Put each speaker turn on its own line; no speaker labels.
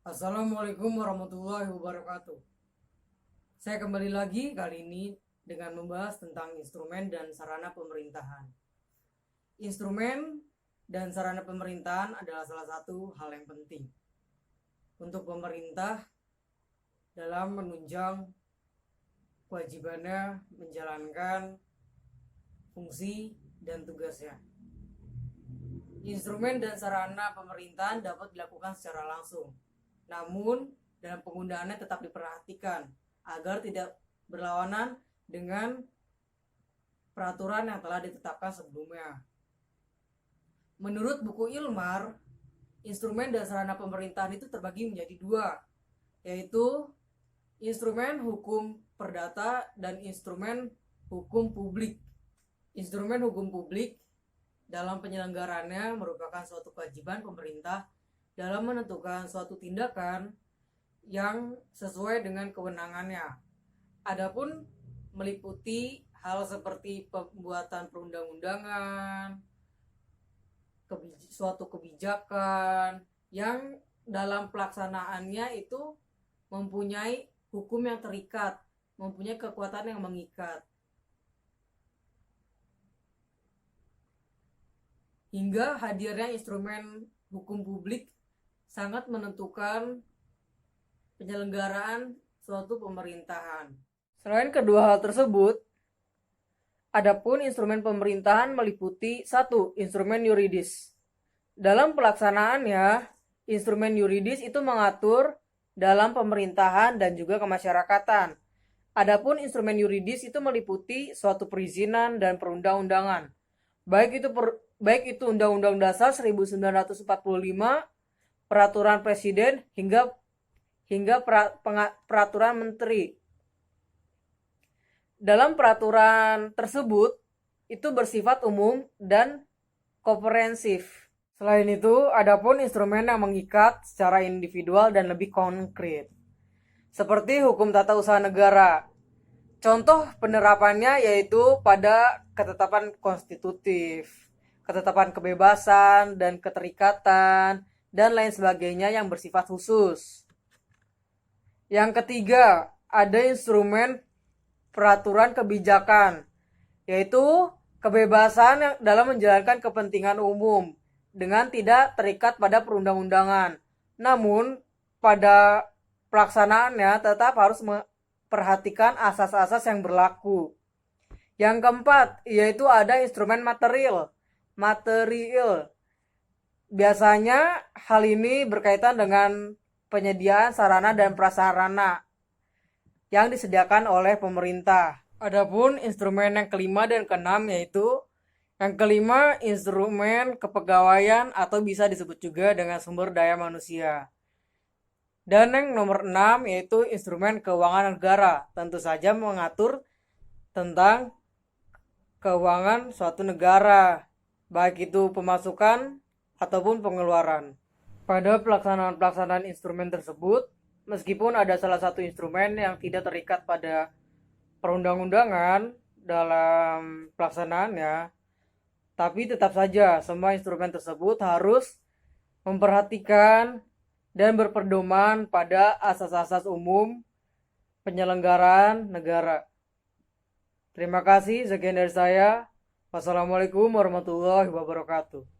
Assalamualaikum warahmatullahi wabarakatuh. Saya kembali lagi kali ini dengan membahas tentang instrumen dan sarana pemerintahan. Instrumen dan sarana pemerintahan adalah salah satu hal yang penting untuk pemerintah dalam menunjang kewajibannya menjalankan fungsi dan tugasnya. Instrumen dan sarana pemerintahan dapat dilakukan secara langsung, namun dalam penggunaannya tetap diperhatikan agar tidak berlawanan dengan peraturan yang telah ditetapkan sebelumnya. Menurut buku Ilmar, instrumen dan sarana pemerintahan itu terbagi menjadi dua, yaitu instrumen hukum perdata dan instrumen hukum publik. Instrumen hukum publik dalam penyelenggaraannya merupakan suatu kewajiban pemerintah dalam menentukan suatu tindakan yang sesuai dengan kewenangannya. Adapun meliputi hal seperti pembuatan perundang-undangan, suatu kebijakan yang dalam pelaksanaannya itu mempunyai hukum yang terikat, mempunyai kekuatan yang mengikat. Hingga hadirnya instrumen hukum publik sangat menentukan penyelenggaraan suatu pemerintahan. Selain kedua hal tersebut, adapun instrumen pemerintahan meliputi satu, instrumen yuridis. Dalam pelaksanaannya, instrumen yuridis itu mengatur dalam pemerintahan dan juga kemasyarakatan. Adapun instrumen yuridis itu meliputi suatu perizinan dan perundang-undangan. Baik itu Undang-Undang Dasar 1945, Peraturan Presiden hingga peraturan menteri. Dalam peraturan tersebut itu bersifat umum dan komprehensif. Selain itu, adapun instrumen yang mengikat secara individual dan lebih konkret, seperti hukum tata usaha negara. Contoh penerapannya yaitu pada ketetapan konstitutif, ketetapan kebebasan dan keterikatan, dan lain sebagainya yang bersifat khusus. Yang ketiga, ada instrumen peraturan kebijakan, yaitu kebebasan dalam menjalankan kepentingan umum dengan tidak terikat pada perundang-undangan. Namun, pada pelaksanaannya tetap harus perhatikan asas-asas yang berlaku. Yang keempat, yaitu ada instrumen material. Biasanya hal ini berkaitan dengan penyediaan sarana dan prasarana yang disediakan oleh pemerintah. Adapun instrumen yang kelima dan keenam yaitu yang kelima, instrumen kepegawaian atau bisa disebut juga dengan sumber daya manusia. Dan yang nomor 6 yaitu instrumen keuangan negara, tentu saja mengatur tentang keuangan suatu negara, baik itu pemasukan ataupun pengeluaran. Pada pelaksanaan instrumen tersebut, meskipun ada salah satu instrumen yang tidak terikat pada perundang-undangan dalam pelaksanaannya, tapi tetap saja semua instrumen tersebut harus memperhatikan dan berpedoman pada asas-asas umum penyelenggaraan negara. Terima kasih, sekian dari saya. Wassalamualaikum warahmatullahi wabarakatuh.